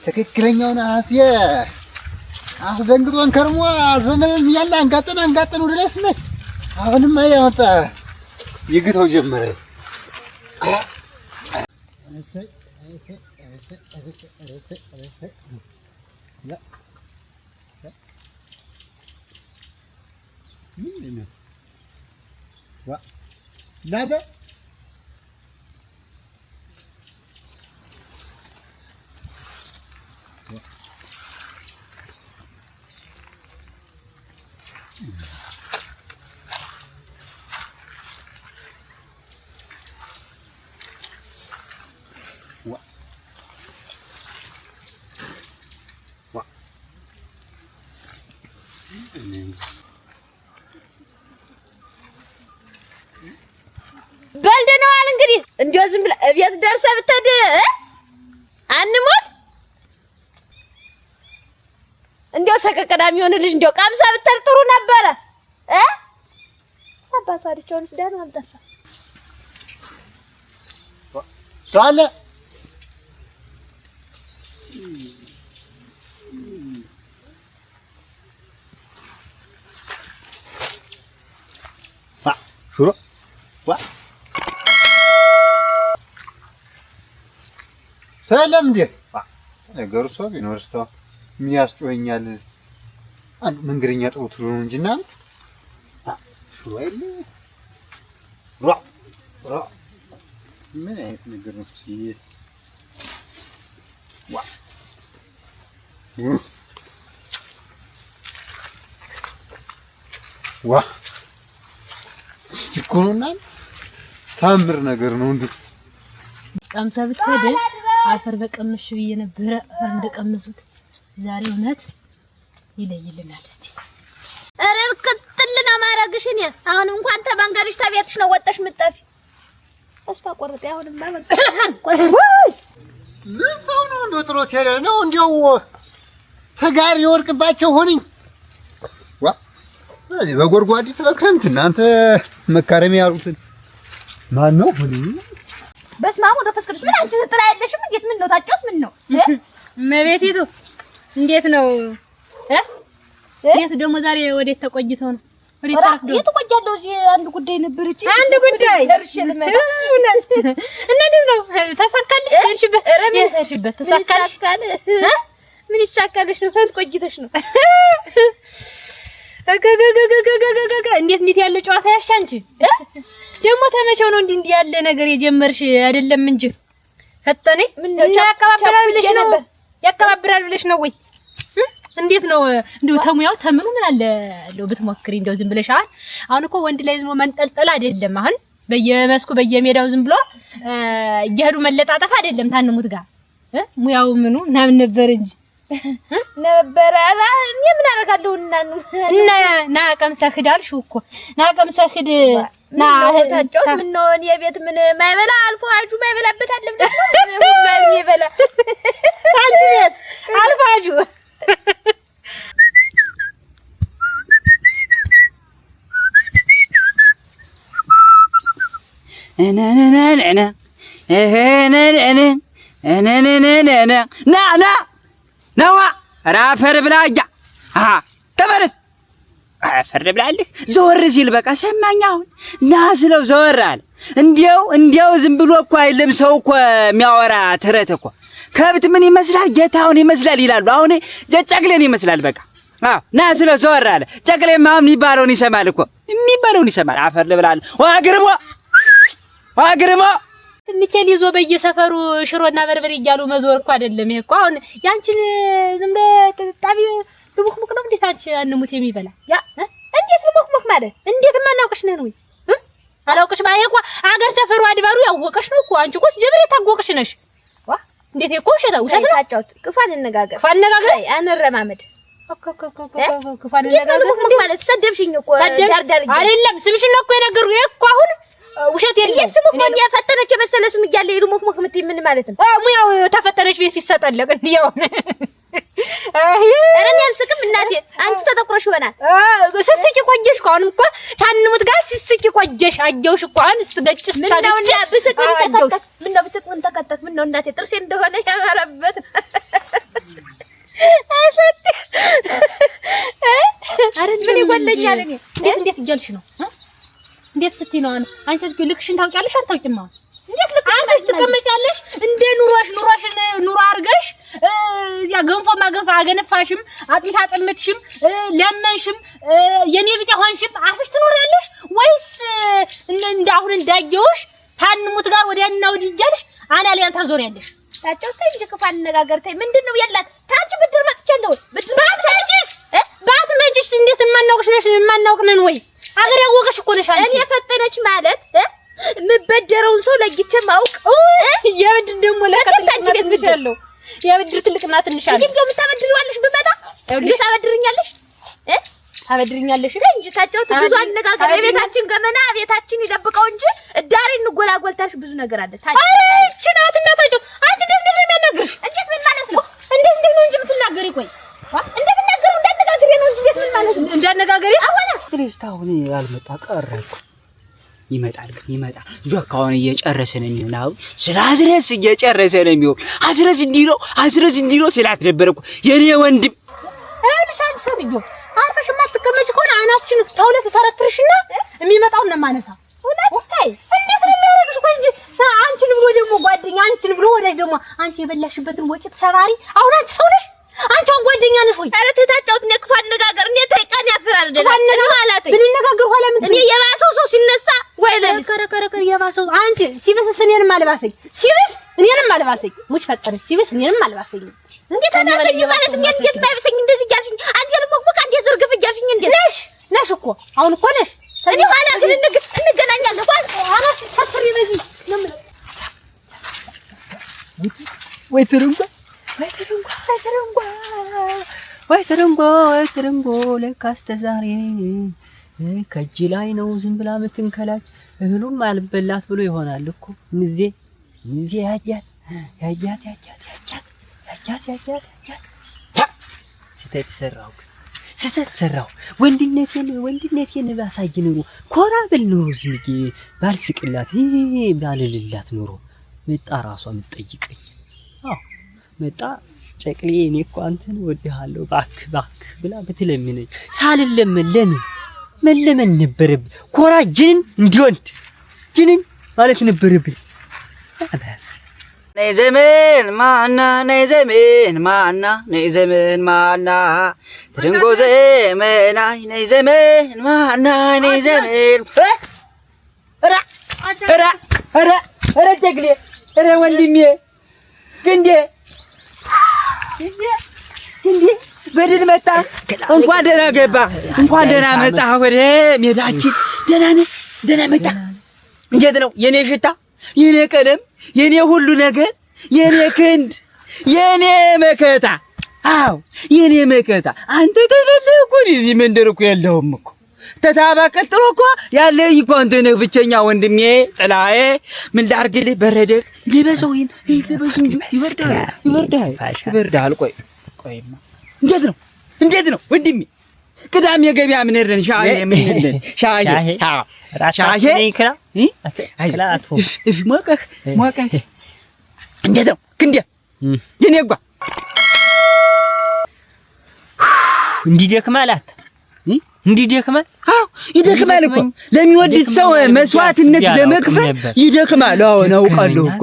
ትክክለኛውን አስየ አስደንግጦን ከርሞ አልዘነበም እያለ አንጋጠን ወደ ላይ ስናይ አሁንም አያመጣ ይግተው ጀመረ። نادى በልደነዋል እንግዲህ እንዲያው ዝም ብለህ እቤት ደርሰህ ብትሄድ አንሞት እንዲያው ሰቀቀዳሚ የሆነ ልጅ እንዲያው ቀምሰህ ብትሄድ ጥሩ ነበረ። አባቷ አዲቻውን ስዳን አልጠፋ ሳለ ሹሮ ሰላም እንዴ ነገሩ ሰው ቢኖር ሰው ምን ያስጮኸኛል? አንድ መንገረኛ ጥሩት ነው እንጂ እናንተ ሹሮ አይደል ራ ምን አይነት ነገር ነው? ዋ ይኩኑና ታምር ነገር ነው እንዴ ቀምሰህ ብትሄድ አፈር በቀመሽ ብዬ ነበረ እንደቀመሱት ዛሬ እውነት ይለይልናል። እስቲ እርክትል ነው ማረግሽ። እኔ አሁን እንኳን ተባንጋሪሽ ተቤትሽ ነው ወጣሽ ምጠፊ ተስፋ ቆርጥ። አሁንማ ለዛው ነው እንደው ጥሮት ያለ ነው እንደው ተጋሪ ወርቅባቸው ሆነኝ። ዋ በጎርጓዲት በክረምት እናንተ መካረሚያ ያሉትን ማን ነው ሆነኝ? በስማሙ ወደ ፈስከሽ ምን አንቺ ጥራ ያለሽም እንዴት ምን ነው ታጫውት ምን ነው መቤቲቱ እንዴት ነው የት ደግሞ ዛሬ ወዴት ተቆይተው ነው? ወዴት ተረፍዶ የተቆያለው እዚህ አንድ ጉዳይ ነበር። እቺ አንድ ጉዳይ ደርሼ ልመጣ እና ነው ተሳካልሽ? የሄድሽበት ተሳካልሽ? ምን ይሳካልሽ ነው? ፈት ቆይተሽ ነው እንዴት ያለ ጨዋታ ያሻንቺ ደግሞ ተመቸው ነው እንዲህ ያለ ነገር የጀመርሽ አይደለም እንጂ ፈጠኔ ምን ያከባብራል ብለሽ ነው ወይ? እንዴት ነው እንደው ተሙያው ተምኑ ምን አለ እንደው ብትሞክሪ እንደው ዝም ብለሽ አሁን እኮ ወንድ ላይ ዝም መንጠልጠል አይደለም። አሁን በየመስኩ በየሜዳው ዝም ብሎ እየሄዱ መለጣጠፍ አይደለም። ታንሙት ጋር ሙያው ምኑ ምናምን ነበር እንጂ ነበር አላ እኔ ምን አደርጋለሁ እና ና ቀምሰህ ዳልሽው እኮ ና ቀምሰህ ና ታጫውት ምን ነው የቤት ምን ማይበላ አልፎ አጁ ማይበላበት አለ ብለሽ ነው ሁሉ ይበላ አንቺ ቤት አልፎ አጁ ነዋ ራፈር ብላያ ተመለስ አፈር ብላለህ። ዘወር ሲል በቃ ሰማኝ። አሁን ና ስለው ዘወር አለ። እንዲያው ዝም ብሎ እኮ አይደለም ሰው እኮ የሚያወራ ተረት እኮ ከብት ምን ይመስላል ጌታውን ይመስላል ይላሉ። አሁን ጨቅሌን ይመስላል በቃ ና ስለው ዘወር አለ። ጨቅሌማ የሚባለውን ይሰማል እኮ የሚባለውን ይሰማል። አፈር ብላለህ ዋግርሞ ንኬል ይዞ በየሰፈሩ ሽሮና በርበሬ እያሉ መዞር እኮ አይደለም። ይሄ እኮ አሁን ያንቺን ዝም በጣቢ ልሙክሙክ ነው። እንዴት አንቺ አንሙት የሚበላ ያ እንዴት ልሙክሙክ ማለት እንዴት ማናውቅሽ ነን ወይ? አላውቅሽ ማለት እኮ አገር ሰፈሩ አድባሩ ያወቀሽ ነው እኮ። አንቺ እኮ ጀብሬ ታወቅሽ ነሽ። ዋ እንዴት እኮ ውሸት ነው ታጫውት። ክፋን እንነጋገር አይ አንረማመድ ክፋን እንነጋገር ማለት ሰደብሽኝ እኮ ዳርዳር አይደለም ስምሽን ነው እኮ የነገሩ እኮ አሁን ውሸት የለም። የስሙ እኮ ያፈጠነች መሰለ ስም እያለ ይሉ ሞክሞክ ምን ማለት ነው? ሙያው ተፈጠነች ቤት ሲሰጠለቅ እንዲያው ኧረ እኔ አልስቅም እናቴ አንቺ ተጠቁረሽ ይሆናል ስስቂ ቆየሽ እኮ አሁንም እኮ ታንሙት ጋር ስስቂ ቆየሽ አየውሽ እኮ አሁን ስትገጭስ ምነው እና ብስቅ ምን ተከተት ምነው እናቴ ጥርሴ እንደሆነ ያማረበት አፈት አረ ምን ይጎለኛል እኔ እንዴት እያልሽ ነው እንዴት ስትይ ነው አንቺ ልክሽን ታውቂያለሽ አታውቂም አሁን እንዴት ልክሽ ትቀመጫለሽ እንደ ኑሮሽን ኑሮ አድርገሽ እዚያ ገንፎ ማገንፋ አገነፋሽም አጥሚት አጠመትሽም ለመንሽም የኔ ብቻ ሆንሽም አፍሽ ትኖሪያለሽ ወይስ እንዳሁን እንዳየውሽ ታንሙት ጋር ወዲያና ወዲህ እያልሽ አናሊያን ታዞሪያለሽ ታጫውተኝ እንጂ ክፉ አነጋገር ተይ ምንድነው ያላት ታጭ ብድር መጥቻለሁ ብድር ባትመጪስ እንዴት የማናውቅሽ ነሽ የማናውቅነን ወይ አገር ያወቀሽ እኮ ነሽ አንቺ እኔ ፈጠነች ማለት ምበደረውን ሰው ለግቼ ማውቅ የብድር ደግሞ ለከታች ቤት ብቻለሁ የብድር ትልቅና ትንሽ አለ እንዴ የምታበድሪዋለሽ ብመጣ እንዴት ታበድሪኛለሽ ታበድሪኛለሽ እንጂ ታጫውት ብዙ አነጋገር የቤታችን ገመና ቤታችን ይደብቀው እንጂ እዳሪ እንጎላጎልታሽ ብዙ ነገር አለ ታጭ እቺ ናትና ታጫውት አንቺ እንዴት ነው የሚያናግርሽ እንዴት ምን ማለት ነው እንዴት ነው እንጂ የምትናገሪ ቆይ እንደምናገሩ እንዳነጋገሪ ነው እንጂ እንዴት ምን ማለት ነው እንዳነጋገሪ አሁን ክርስታውን ያልመጣ ቀረኩ ይመጣል ጆካውን እየጨረሰ ነው የሚሆነው ስላዝረስ እየጨረሰ ነው የሚሆነው አዝረስ እንዲሮ ስላት ነበርኩ የኔ ወንድም አይልሻል ሰጥጆ አርፈሽ ማትከመጭ ከሆነ አናትሽን ተውለት ተረትርሽና የሚመጣውን ነው ማነሳ ሁለት ታይ እንዴት ነው የሚያረግሽ ቆይ እንጂ አንቺን ብሎ ደግሞ ጓደኛ አንቺን ብሎ ወዳጅ ደግሞ አንቺ የበላሽበትን ወጭት ሰባሪ አሁን አንቺ ሰው ነሽ አንቺ ጓደኛ ነሽ ወይ አረ ተታጫውት ነው ክፉ አነጋገር እንዴት ታይቃን ያፈራል ደና ማለት ምን ነገር ኋላ ምን እኔ የባሰው ሰው ሲነሳ ወይ ለልስ ከረከረ የባሰው አንቺ ሲበስ እኔንም አልባሰኝ ሲበስ እኔንም አልባሰኝ ሙች ፈጠረሽ ሲበስ እኔንም አልባሰኝ እንዴት አባሰኝ ማለት እንዴት ባይበሰኝ እንደዚህ ያልሽኝ አንዴ ለሞክሞክ አንዴ ዝርግፍ ያልሽኝ እንዴት ነሽ እኮ አሁን እኮ ነሽ እኔ ኋላ ግን እንገናኛለን አናሽ ፈጥሪ በዚህ ነው ወይ ተረንጓ ለካስ ተዛሬ ከእጅ ላይ ነው ዝም ብላ ምትንከላች እህሉም አልበላት ብሎ ይሆናል እኮ እንዜ ያያት ስተት ሰራው ወንድነቴን ባሳይ ኑሮ ኮራ ብል ኑሮ ዝምጌ ባልስቅላት ባልልላት ኑሮ መጣ ራሷ የምትጠይቀኝ መጣ ጨቅሌ እኔ እኮ አንተን ወድሃለሁ ባክ ብላ ብትለምነኝ ሳልለምን ለምን መለመን ነበረብኝ ኮራ ጅንን ማለት ነበረብኝ ነይ ዘመን ማና ትርንጎ ዘመናይ ነይ ዘመን ማና ነይ ዘመን ኧረ ጨቅሌ ኧረ ወንድሜ ግንዴ በድል መጣ እንኳን ደህና ገባ እንኳን ደህና መጣ ወደ ሜዳችን ደህና መጣ እንዴት ነው የኔ ሽታ የኔ ቀለም የኔ ሁሉ ነገር የኔ ክንድ የኔ መከታ አዎ የኔ መከታ አንተ ተደለህ እኮ እዚህ መንደር እኮ የለውም እኮ ተታባ ቀጥሎ እኮ ያለኝ እኮ አንተ ነህ ብቸኛ ወንድሜ ጥላዬ ምን ላድርግልህ በረደህ ልበሰው ልበሱ እንጂ ይበርዳል ቆይማ እንዴት ነው ወንድሜ ቅዳሜ ገበያ ምን ሄደን ሻይ ምን ሄደን ሻይ ክላ እፍ ሞቀህ እንዴት ነው ክንዴ የኔ ጓ እንዲደክማላት እንዲደክማል አዎ ይደክማል እኮ ለሚወድት ሰው መስዋዕትነት ለመክፈል ይደክማል አዎ አውቃለሁ እኮ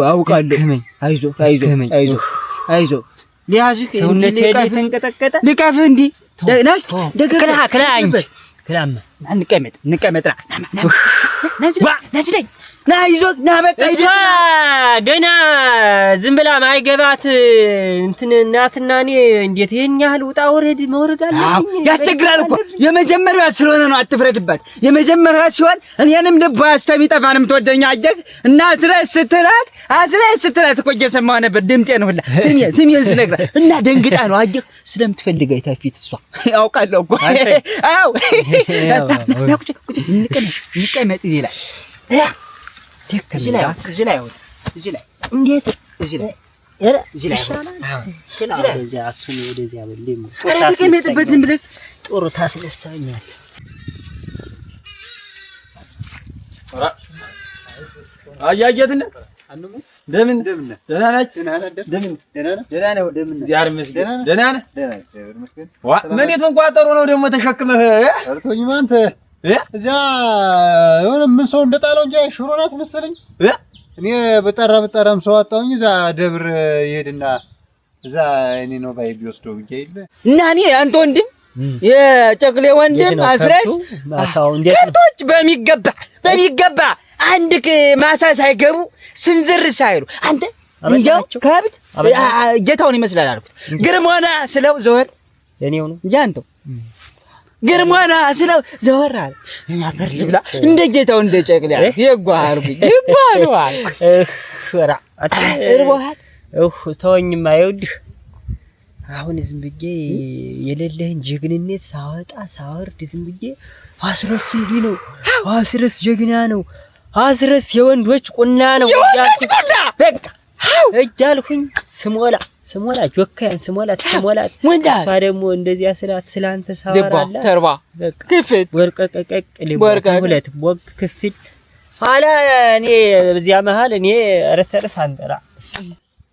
አይዞህ ሊያዝህ ሰውነት ተንቀጠቀጠ ልቀፍ እንዲ ናስቲ ደገላ አንቺ ክላም እንቀመጥ ናስለኝ ና ይዞት ና በቃ ገና ዝም ብላ ማይገባት እንትን እናትና እኔ እንዴት ይሄን ያህል ውጣ መውረድ አለኝ ያስቸግራል እኮ የመጀመሪያው ስለሆነ ነው አትፍረድባት የመጀመሪያው ሲሆን እኔንም ልቧ አስተሚጠፋንም ተወደኛ አጀክ እና ስትላት እኮ እየሰማሁ ነበር ድምጤን ሁላ ስሚ ዝነግራ እና ደንግጣ ነው አጀክ ስለምትፈልገኝ ታፊት እሷ ያውቃለሁ እኮ አው እንቀመጥ እዚህ ላይ እዚህ ላይ እንዴት እዚህ ላይ እዚህ ላይ ወደዚያ እሱን ወደዚያ በልም ኧረ ተቀመጥበት ዝም ብለህ ጥሩ ታስነሳኛል። ኧረ አያየትና እንደምን ደህና ናችሁ? ደህና ነው። እግዚአብሔር ይመስገን። ደህና ነህ? ዋ ምን የተንቋጠሩ ነው ደግሞ ተሸክመህ አርቶኝማ አንተ እዚያ የሆነ ምን ሰው እንደጣለው እንጂ ሽሮ ናት መሰለኝ። እኔ በጠራም ሰው አጣሁኝ። እዛ ደብር ይሄድና እዛ እኔ ነው ባይ ቢወስደው ብዬ ይለ እና እኔ አንተ ወንድም የጨቅሌ ወንድም አስረስ ማሳው እንዴት ከብቶች በሚገባ አንድ ማሳ ሳይገቡ ስንዝር ሳይሉ አንተ እንዴው ከብት ጌታውን ይመስላል አልኩት። ግርሞና ስለው ዘወር የኔው ነው እንጂ አንተው ግርሞና ስለው ዘወር አለ። እኛ ፈር ልብላ እንደ ጌታው እንደ ጨቅሌ ይጓርጉኝ ይባሉዋል። ኧረ እርቦሃል ተወኝማ ይኸውልህ አሁን ዝም ብዬ የሌለህን ጀግንነት ሳወርድ ዝም ብዬ አስረስ እንዲህ ነው አስረስ ጀግና ነው አስረስ የወንዶች ቁና ነው በቃ እጃልኩኝ ስሞላ ጆካያን ስሞላት እሷ ደግሞ እንደዚያ ስላት ስላንተ ሳወራላ ተርባ በቃ ክፍት ወርቀቀቅ ሁለት ቦግ ክፍት ኋላ እኔ በዚያ መሃል እኔ ረተረስ አንጠራ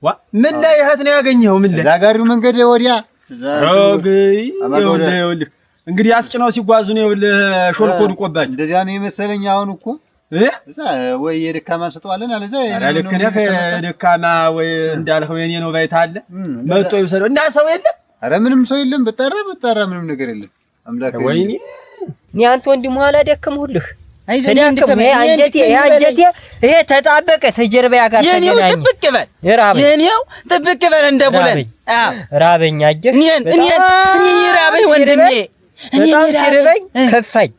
ዋ ምን ላይ እህት ነው ያገኘው? ምን ላይ ዛጋሪው መንገድ ወዲያ ሮግይ ይኸውልህ እንግዲህ አስጭነው ሲጓዙ ነው ይኸውልህ ሾልኮ ድቆባቸው እንደዚያ ነው የመሰለኝ። አሁን እኮ እዛ ወይ የደካማ ሰጠዋለን አለ እዛ ልክ ነህ። የደካማ ወይ እንዳልኸው የኔ ነው ባይታለ መጥቶ ይወሰደው እና ሰው የለም። ኧረ ምንም ሰው የለም። በጠራ ምንም ነገር የለም። አምላክ ወይኔ እኔ አንተ ወንድም ኋላ ደከምሁልህ አይዘንድከም አንጀቴ ይሄ ተጣበቀ ተጀርባያ ጋር የኔው ጥብቅ በል እንደ ቡለን ራበኝ አጀህ እኔ ራበኝ ወንድሜ በጣም ሲርበኝ ከፋኝ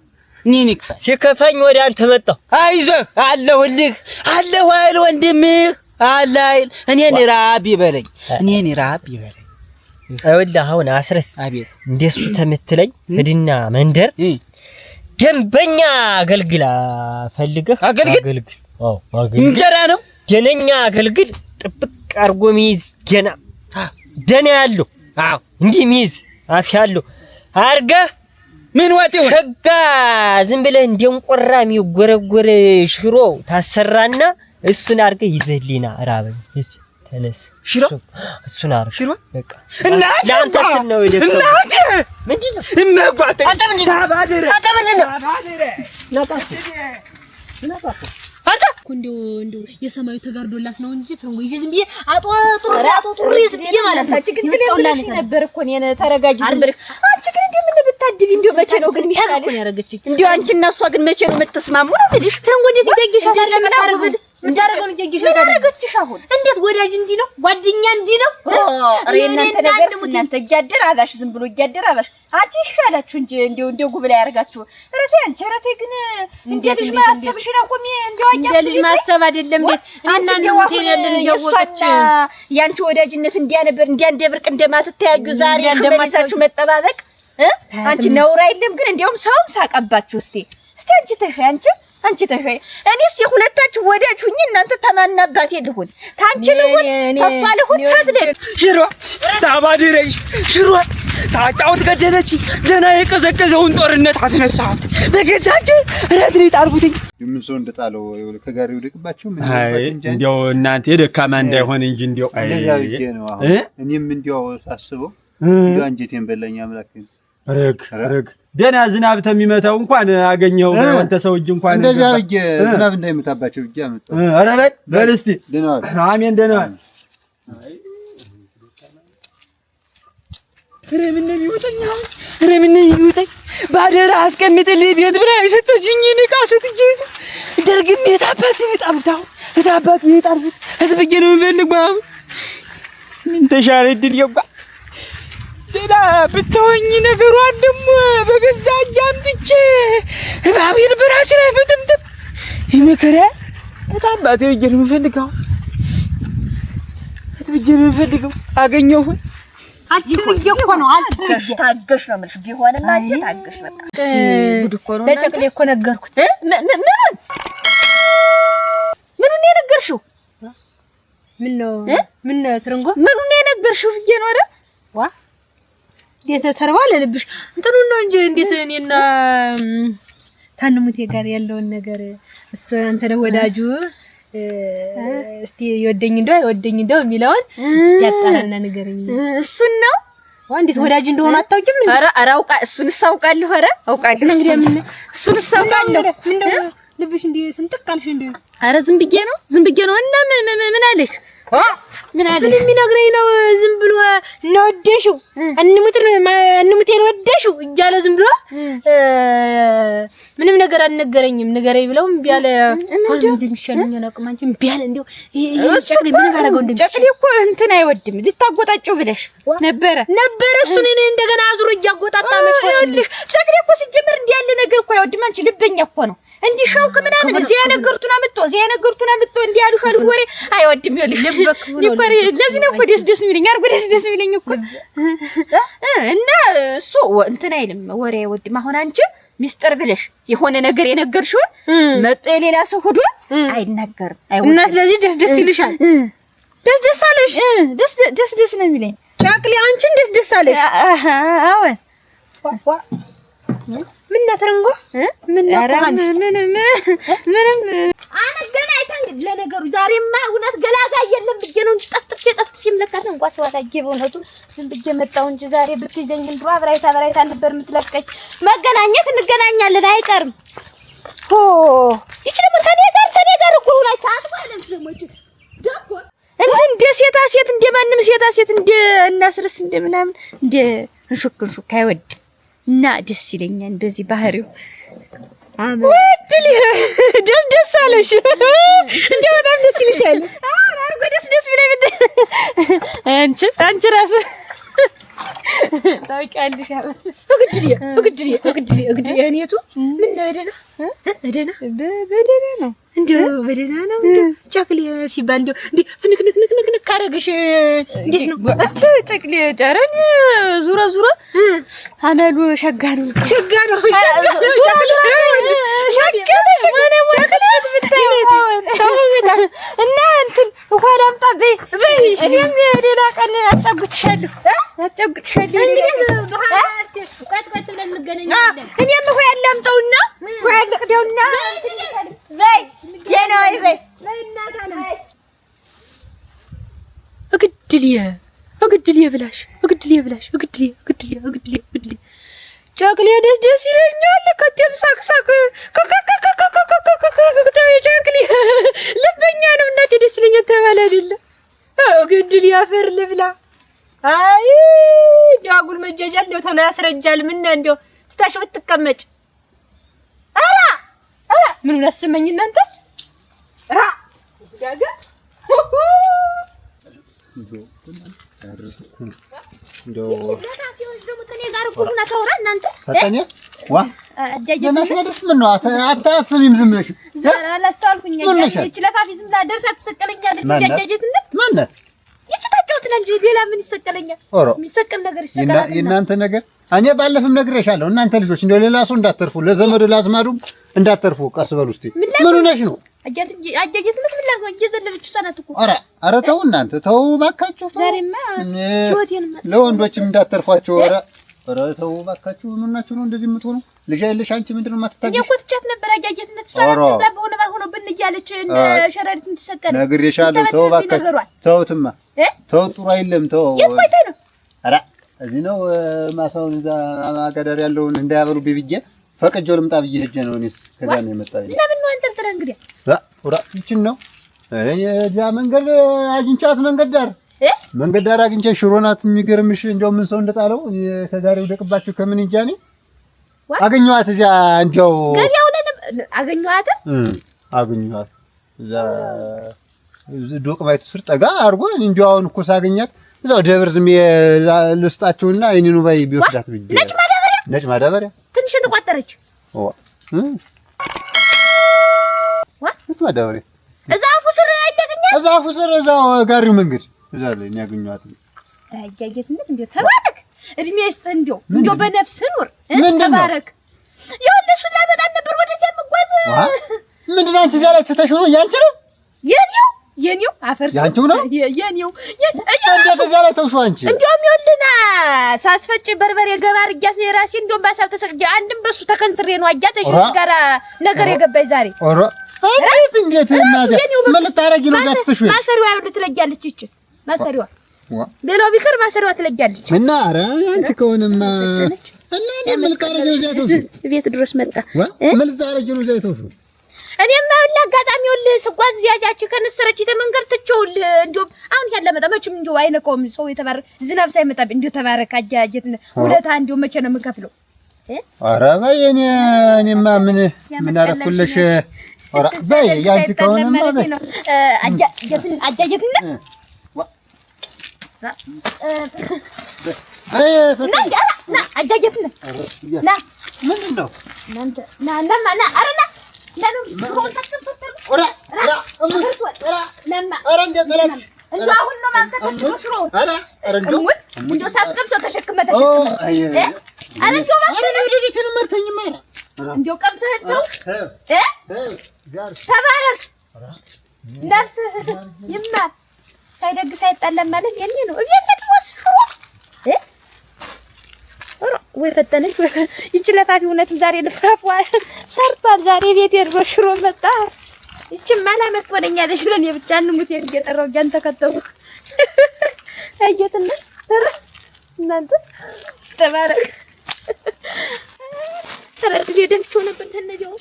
ሲከፋኝ ወደ አንተ መጣሁ። አይዞህ አለሁልህ አይል ወንድምህ አላይል እኔን ራብ ይበለኝ ይኸውልህ አሁን አስረስ አቤት እንደሱ ተምትለኝ ሂድና መንደር ደንበኛ አገልግል ፈልገህ አገልግል እንጀራ ነው ደነኛ አገልግል ጥብቅ አርጎ ሚይዝ ደና ያለው እንዲህ ሚይዝ አፍ ያለው አርገህ ምን ወጤው ሸጋ ዝም ብለህ እንደንቆራ የሚጎረጎር ሽሮ ታሰራና እሱን አርገህ ይዘህልኝና ራበኝ ተነስ ሽሮ እሱን አርገህ ሽሮ በቃ እና ለአንተ ስል ነው የደከመው እናቴ ምንድነው እማጓተ አንተ ምንድነው አንተ እንዲሁ የሰማዩ ተጋርዶላት ነው እንጂ ትርንጎ ይዤ ዝም ብዬ አጦጡሪ ዝም ብዬ ማለት ነው። አንቺ ግን ትለውላሽ ነበር እኮ እኔ ተረጋጊ ዝም ብለሽ አንቺ ግን እንዲሁ ምን ብታድቢ እንዲሁ መቼ ነው ግን የሚሻልሽ ያረጋችኝ እንዲሁ አንቺ እና እሷ ግን መቼ ነው የምትስማሙ ነው ልልሽ ትርንጎ እንዴት ይደግሻል ለምን እንዳረገው ነው ይደግሻል ታረጋችሽ አሁን እንዴት ወዳጅ እንዲ ነው ጓደኛ እንዲ ነው እናንተ ነገር እናንተ እያደር አባሽ ዝም ብሎ እያደር አባሽ አንቺ ይሻላችሁ እንጂ እንዲሁ ጉብላ ያረጋችሁ ረቴ አንቺ ረቴ ግን እንዴ ልጅ ማሰብሽ ነው ቆሚ እንዴ ልጅ ማሰብ አይደለም ቤት እና እናንተ ያለን ያወቀች ያንቺ ወዳጅነት እንዲያ ነበር እንዲያ እንደብርቅ እንደማትተያዩ ዛሬ እንደማይሳችሁ መጠባበቅ አንቺ ነውር አይደለም ግን እንዴውም ሰውም ሳቀባችሁ እስቲ አንቺ ተኸ እኔስ የሁለታችሁ ወዳጅ ሁኚ እናንተ ተማናባት ይልሁን ታንቺ ልሁን ተፋልሁን ታዝለ ሽሮ ታባዲረሽ ሽሮ ታጫውት ገደለች ዘና የቀዘቀዘውን ጦርነት አስነሳሁት በገዛጅ ረድሪ ጣልቡትኝ ምን ሰው እንደጣለው ከጋሪው ደቅባችሁ ምን እንዴው እናንተ የደካማ እንዳይሆን እንጂ እንዴው እኔም እንዴው ሳስበው እንዴው አንጀቴን በላኝ አምላክ ረግ ደና ዝናብ ተሚመታው እንኳን አገኘው አንተ ሰው እጅ እንኳን እንደዛ ብዬ ዝናብ እንዳይመታባቸው ብዬ አመጣው። ኧረ በል እስቲ ደናል አሜን ደናል ረምን ነው የሚወጣኝ ባደራ አስቀምጥልኝ ቤት ብላ የሰጠችኝ ንቃሱት እንጂ ደርግም የታባት ይጣብታው የታባት ይጣርፉት ህዝብዬ ነው የሚፈልገው ምን ተሻለ ድል ይባ ደና ብትሆኝ ነገሯን ደሞ በገዛ እጅ አምጥቼ ባቢል በራሴ ላይ ፍጥምጥም ይመከራ የታባት ይጀ ነው የሚፈልገው ህዝብዬ ነው የሚፈልገው አገኘው አጅብዬ እኮ ነው ታገሽ ነው ማለት ቢሆንና አንቺ ታገሽ በቃ ጉድ እኮ ነው ለጨቅሌ እኮ ነገርኩት ምኑን የነገርሽው ምን ትርንጎ ምኑን ነው የነገርሽው ብዬሽ ነው። ኧረ ዋ እንዴት ተርባለ ልብሽ እንትኑን ነው እንጂ እንዴት እኔና ታንሙቴ ጋር ያለውን ነገር እሱ አንተ ነው ወዳጁ እስቲ ይወደኝ እንደው የሚለውን ያጣራና ንገረኝ። እሱን ነው እንዴት ወዳጅ እንደሆነ አታውቂም? ኧረ አውቃ እሱንስ አውቃለሁ። ኧረ አውቃለሁ እሱንስ አውቃለሁ። ምንድነው ልብሽ እንዴ ስንጥቅ አልሽ እንዴ? ኧረ ዝም ብዬ ነው እና ምን አለህ? ምን አለ የሚነግረኝ ነው ዝም ብሎ እናወደሽው አንሙቴን ወደሽው እያለ ዝም ብሎ ምንም ነገር አልነገረኝም። ንገረኝ ብለው እምቢ አለ። እንደሚሻለኝ አላውቅም። አንቺ እምቢ አለ። እንደው ይሄ ጨቅሌ ምን ባረገው እንደሚሻለኝ ጨቅሌ እኮ እንትን አይወድም። ልታጎጣጨው ብለሽ ነበረ እሱን እኔ እንደገና አዙሮ እያጎጣጣ መች ሆነልሽ? ጨቅሌ እኮ ሲጀምር እንዲህ ያለ ነገር እኮ አይወድም። አንቺ ልበኛ እኮ ነው። እንዲህ ሻውክ ምናምን እዚያ ነገርቱን አምጥቶ እንዲህ ያሉሻል ወሬ አይወድም። ይኸውልሽ ይቆሪ ለዚህ ነው እኮ ደስ የሚለኝ አርጎ ደስ የሚለኝ እኮ እና እሱ እንትን አይልም፣ ወሬ አይወድም። አሁን አንቺ ሚስጥር ብለሽ የሆነ ነገር የነገርሽው መጥቶ የሌላ ሰው ሆዶ አይናገርም አይወድም። እና ስለዚህ ደስ ይልሻል። ደስ አለሽ? ደስ ነው የሚለኝ ጨቅሌ። አንቺን ደስ አለሽ? አዎ ምን ተረንጎ ምን አነገና አይታን ለነገሩ ዛሬማ እውነት ገላጋ የለም ብዬ ነው እንጂ ጠፍጥፍ ይምለካት እንኳን ሰው አታጀብ እውነቱ ዝም ብዬ መጣሁ እንጂ ዛሬ ብትይዘኝ እንድሮ አብራይታ ነበር የምትለቀኝ። መገናኘት እንገናኛለን አይቀርም። ሆ ይቺ ደግሞ ተኔ ጋር እኮ ሁላችሁ አጥባለም ስለሞች ደኮ እንደ ሴታ ሴት እንደ ማንም ሴታ ሴት እንደ እናስረስ እንደ ምናምን እንደ እንሹክ አይወድም። እና ደስ ይለኛል በዚህ ባህሪው። ወድል ደስ አለሽ እንዴ? በጣም ደስ ይልሻል። አርጎ ደስ ብለኝ አንቺ ራስ ታውቂያለሽ። እግድል እኔቱ ምን በደና ነው እንደው በደና ነው እንደው ጨቅሌ ሲባል እንደው እንዴ ፍንክንክንክንክ አደረገሽ። እንዴት ነው ጨቅሌ ጠረን ዙራ አመሉ ሸጋ ነው እና እንትን ውሃ ላምጣ በይ። እኔም ሌላ ቀን አጫጉትሻለሁ። እኔም ውሃ ያላምጠውና ውሃ ያለቅደውና በይ ጀና በይ እግድልዬ ብላሽ ጨቅሌ ደስ ይለኛል። ከደም ሳቅሳቅ ጨቅሌ ልበኛ ነው። እናቴ ደስ ይለኛል ተባለ አይደለ? እግድል ያፈር ልብላ። አይ ዳጉል መጃጃል እንደው ተና ያስረጃል። ምን እንደው ትታሽ ብትቀመጭ አራ ምን አሰመኝ እናንተ ራ ያጋ እንደው ተኔ ጋር ኩሩና ተወራ እናንተ ፈጠኔ ዋ አጃጀናሽ ነሽ። ምን ነው አታስቢም? ዝም ብለሽ ዛሬ አላስተዋልኩኝ። እቺ ለፋፊ ዝም ብላ ደርሳ ትሰቀለኛለች። አጃጀትነት ማነት የታቀውት እንጂ ሌላ ምን ይሰቀለኛል? የሚሰቀል ነገር ይሰቀላል። የእናንተ ነገር እኔ ባለፈም ነግሬሻለሁ። እናንተ ልጆች እንደው ሌላ ሰው እንዳትተርፉ፣ ለዘመዱ ላዝማዱም እንዳትተርፉ። ቀስ በሉ እስቲ። ምን ሆነሽ ነው? አጃጀትነት ምን ላድርግ? እየዘለለች እሷ ናት እኮ። ኧረ ተው እናንተ ተው ባካችሁ። ዛሬማ ህይወቴን ለወንዶችም እንዳትተርፏቸው። ኧረ ተው ባካችሁ። ምን ሆናችሁ ነው እንደዚህ የምትሆኑ? ልጅ አይደለሽ አንቺ? ምንድን ነው የማትታገሽ? እኮ ትቻት ነበር አጃጀትነት እሷ ናት። ዝም ብላ በሆነ ባልሆነ ብን እያለች እንደ ሸረሪት ትሰቀለ። ነግሬሻለሁ። ተው ባካችሁ። ተውትማ ተው፣ ጥሩ አይደለም። ተው። የት ቆይተህ ነው? ኧረ እዚህ ነው ማሳውን እዛ ማገዳር ያለውን እንዳያበሉ ብዬ ፈቅጄው ልምጣ ብዬ ሄጄ ነው። እኔስ ከዛ ነው የመጣው። ለምን ነው አንጠልጥለህ እንግዲህ? ይችን ነው እዚያ መንገድ አግኝቻት መንገድ ዳር አግኝቼ ሽሮ ናት። የሚገርምሽ እንደው ምን ሰው እንደጣለው ከዛሬው ደቅባችሁ ከምን እንጃ እኔ አገኘኋት። እዚያ እንደው ገበያው አገኘኋት እዛ ዶቅ ባይቱ ስር ጠጋ አድርጎ እንደው አሁን እኮ ሳገኛት እዛው ደብር ዝም ልስጣቸውና እኔኑ ባይ ቢወስዳት ብዬ ነጭ ማዳበሪያ ትንሽ ተቋጠረች። ነጭ ማዳበሪያ እዛፉ ስር አይተገኛል። እዛፉ ስር እዛው ጋሪው መንገድ እዛ ላይ ያገኘኋት። አያየትነት እንደው ተባረክ፣ እድሜ ይስጥህ። እንደው በነፍስ ኑር ተባረክ። ይኸውልህ እሱን ላመጣት ነበር ወደዚያ መጓዝ። ምንድን ነው አንቺ እዚያ ላይ ትተሽ ነው? ያንቺ ነው የኔው አፈርሱ ያንቺው ነው የኔው እንዴት እዛ ላይ ተውሽው አንቺ እንደውም ይኸውልና ሳስፈጭ በርበሬ ገባ አድርጊያት የራሴ እንደውም ባሳብ ተሰቅጄ አንድም በሱ ተከንስሬ ነው አጃተሽ ጋራ ነገር የገባኝ ዛሬ ኦሮ እንዴት እናዛ ምን ልታረጊ ነው ዛትሽ ማሰሪዋ ይወድ ትለጃለች እቺ ማሰሪዋ ሌላው ቢቀር ማሰሪዋ ትለጃለች እና ኧረ አንቺ ከሆነማ እና ምን ልታረጊ ነው ዛትሽ ቤት ድረስ መጣ ምን ልታረጊ ነው ዛትሽ እኔማ ሁላ አጋጣሚ ወልህ ስጓዝ ያጃችሁ ከነሰረች ተመንገር ትቾል እንዲያው አሁን ያለ መጣመችም እንዲያው አይነቆም ሰው የተባረከ ዝናብ ሳይመጣ እንዲያው ተባረከ አጃጀት ሁለታ እንዲያው መቼ ነው የምከፍለው ኧረ በይ እኔማ ምን አረኩልሽ ኧረ በይ ያንቺ ከሆነማ አጃጀትን አይ ፈታ ና አጃጀትን ና ምንድነው ና አረና ሳይደግ ሳይጣለም ማለት የኔ ነው እቤት ድረስ ሽሮ ወይ ፈተነች ይቺ ለፋፊ እውነትም ዛሬ ልፋፏ ሰርቷል ዛሬ ቤት የድሮ ሽሮ መጣ ይቺ ማላመጥ ወደኛለሽ ለኔ ብቻ እንሙት የገጠረው ጃን ተከተሉ አየትና እናንተ ተባረክ ተረድ ደምቾ ነበር ተነጀው